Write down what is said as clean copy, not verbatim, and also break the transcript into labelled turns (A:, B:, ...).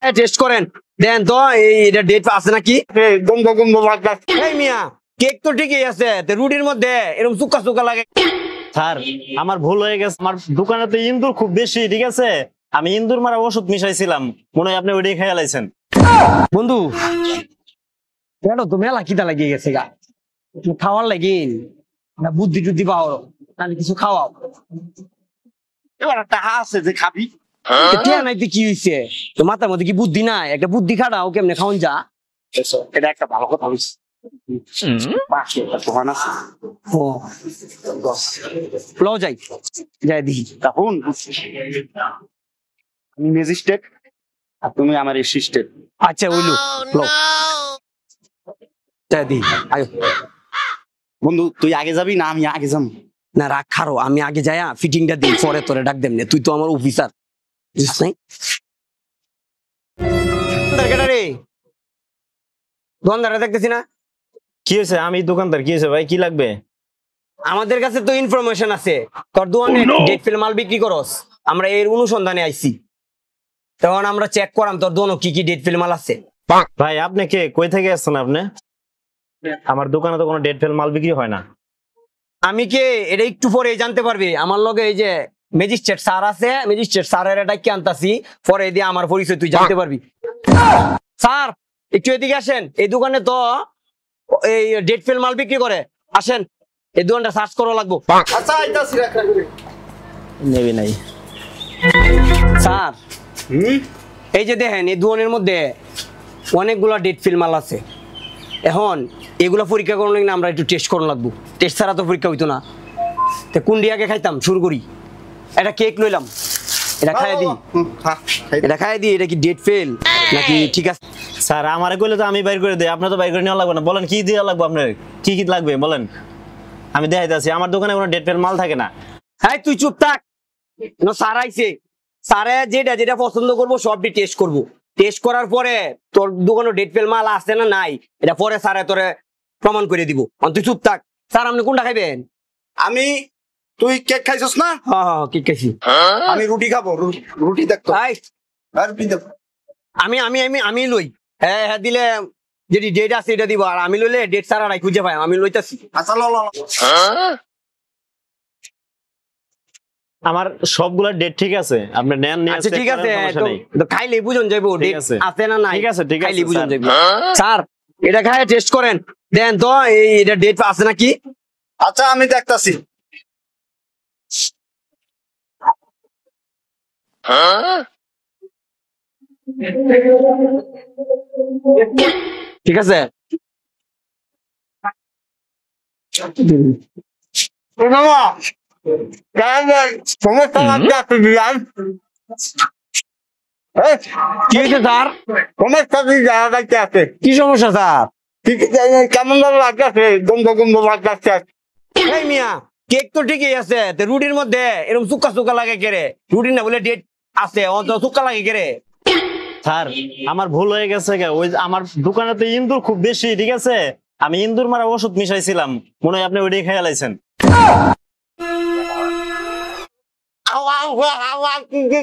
A: Test করেন, দেন তো এটা ডেট আছে নাকি। এই মিয়া, কেক তো ঠিকই আছে, রুটির মধ্যে এরকম চুক্কা চুক্কা লাগে।
B: স্যার আমার ভুল হয়ে গেছে, আমার দোকানে তো ইন্দুর খুব বেশি, ঠিক আছে? আমি ইন্দুর মারা ওষুধ মিশাইছিলাম, মনে হয় আপনি ওইটাই খেয়ে লাইছেন।
A: বন্ধু পেটো তো মেলা খিদা লাগিয়ে গেছে গা, খাওয়ার লাগিন না বুদ্ধি টুদ্ধি পাও তাহলে কিছু খাওয়াও।
C: এবার একটা আছে যে খাবি।
A: টিয়া নাইতে কি হইছে, তো মাথার মধ্যে কি বুদ্ধি নাই? একটা বুদ্ধি খাটাও, কেমনে খাওন যা।
C: এটা একটা ভালো কথা বলছি। পাশে একটা দোকান আছে।
A: ও লও যাই যাই দেখি।
C: তখন আমি ম্যাজিস্ট্রেট আর তুমি আমার অ্যাসিস্ট্যান্ট।
A: আচ্ছা ওইলো লও যাই দেখি। আয়ো
C: বন্ধু তুই আগে যাবি না আমি আগে যাবো?
A: না রাখ, খারো আমি আগে যাইয়া ফিটিংটা দিই, পরে তোরে ডাক দেমনে, তুই তো আমার অফিসার বুঝছিস নাই। রে দোকানদারটা দেখতেছি না।
B: কি হয়েছে? আমি দোকানদার, কি হয়েছে ভাই, কি লাগবে?
A: আমাদের কাছে তো ইনফরমেশন আছে তোর দোকানে ডেট ফেল মাল বিক্রি করস, আমরা এর অনুসন্ধানে আইছি, তখন আমরা চেক করাম তোর দোকানে কি কি ডেট ফেল মাল আছে।
B: ভাই আপনি কে, কই থেকে আসছেন আপনি? আমার দোকানে তো কোনো ডেট ফেল মাল বিক্রি হয় না।
A: আমি কে এটা একটু পরে জানতে পারবি। আমার লগে এই যে ম্যাজিস্ট্রেট স্যার আছে, ম্যাজিস্ট্রেট স্যারের এটা কি আনতাছি, পরে দিয়ে আমার পরিচয় তুই জানতে পারবি। স্যার একটু এদিকে আসেন, এই দোকানে তো এই ডেট ফেল মাল বিক্রি করে, আসেন এই দোকানটা সার্চ করা লাগবো।
C: আচ্ছা আইতাছি, রাখ।
B: নেবি নাই
A: স্যার এই যে দেখেন এই দোকানের মধ্যে অনেকগুলা ডেট ফিল মাল আছে, এখন এগুলা পরীক্ষা করার জন্য আমরা একটু টেস্ট করা লাগবো, টেস্ট ছাড়া তো পরীক্ষা হইতো না। তো কোন দিয়াকে খাইতাম শুরু করি, এটা কেক লইলাম, এটা খাই দিই, এটা খাই দিই, এটা কি ডেট ফেল নাকি ঠিক আছে?
B: স্যার আমারে কইলে তো আমি বাইর করে দেই, আপনার তো বাইর করে নেওয়া লাগবে না। বলেন কি দেওয়া লাগবে আপনার, কি কি লাগবে বলেন, আমি দেখাইতেছি। আমার দোকানে কোনো ডেট ফেল মাল থাকে না।
A: হ্যাঁ তুই চুপ থাক, স্যার আইছে, স্যারে যেটা যেটা পছন্দ করবো সবটি টেস্ট করবো, টেস্ট করার পরে তোর দোকানে ডেট ফেল মাল আছে না নাই এটা পরে স্যারে তোরে প্রমাণ করে দিব। তুই চুপ থাক। স্যার আপনি কোনটা খাইবেন?
C: আমি, তুই কেক খাইছস না?
A: হ্যাঁ হ্যাঁ কি খাইছি।
C: আমি রুটি খাবো, রুটি দেখতো।
A: আই,
C: আর রুটি দেব।
A: আমি আমি আমি আমি লই, হ্যাঁ হ্যাঁ দিলে যেটি ডেট আছে এটা দিব, আর আমি লইলে ডেট ছাড়া নাই খুঁজে পাই, আমি লইতাছি।
C: আচ্ছা ল ল ল।
B: আমার সবগুলা ডেট ঠিক আছে, আপনি নেন নিয়ে
A: আচ্ছা
B: check
A: ঠিক
B: করেন,
A: আছে,
B: সমস্যা নেই।
A: তো খাইলে বুঝন যাইবো
B: ঠিক
A: ডেট
B: আছে।
A: আছে না নাই।
B: ঠিক আছে, ঠিক আছে,
A: খাইলে বুঝন
B: স্যার।
A: যাইবো। স্যার এটা খায় টেস্ট করেন, দেন তো এটা ডেট আছে নাকি।
C: আচ্ছা আমি দেখতাছি।
A: ঠিক আছে।
C: সমস্যা আছে বিয়ার।
A: কি হয়েছে স্যার?
C: সমস্যা কি আছে?
A: কি সমস্যা স্যার?
C: কেমন ভাবে লাগতেছে? গন্ধ গন্ধ লাগতেছে।
A: এই মিয়া, কেক তো ঠিকই আছে, রুটির মধ্যে এরকম চুক্কা চুক্কা লাগে কেরে? রুটি না বলে ডেট আছে, অত চুক্কা লাগে কেরে?
B: স্যার আমার ভুল হয়ে গেছে, ওই আমার দোকানে তো ইন্দুর খুব বেশি, ঠিক আছে? আমি ইন্দুর মারা ওষুধ মিশাইছিলাম, মনে হয় আপনি ওইটাই খেয়ে লাইছেন।
C: আওয়া আওয়া আওয়া কি কি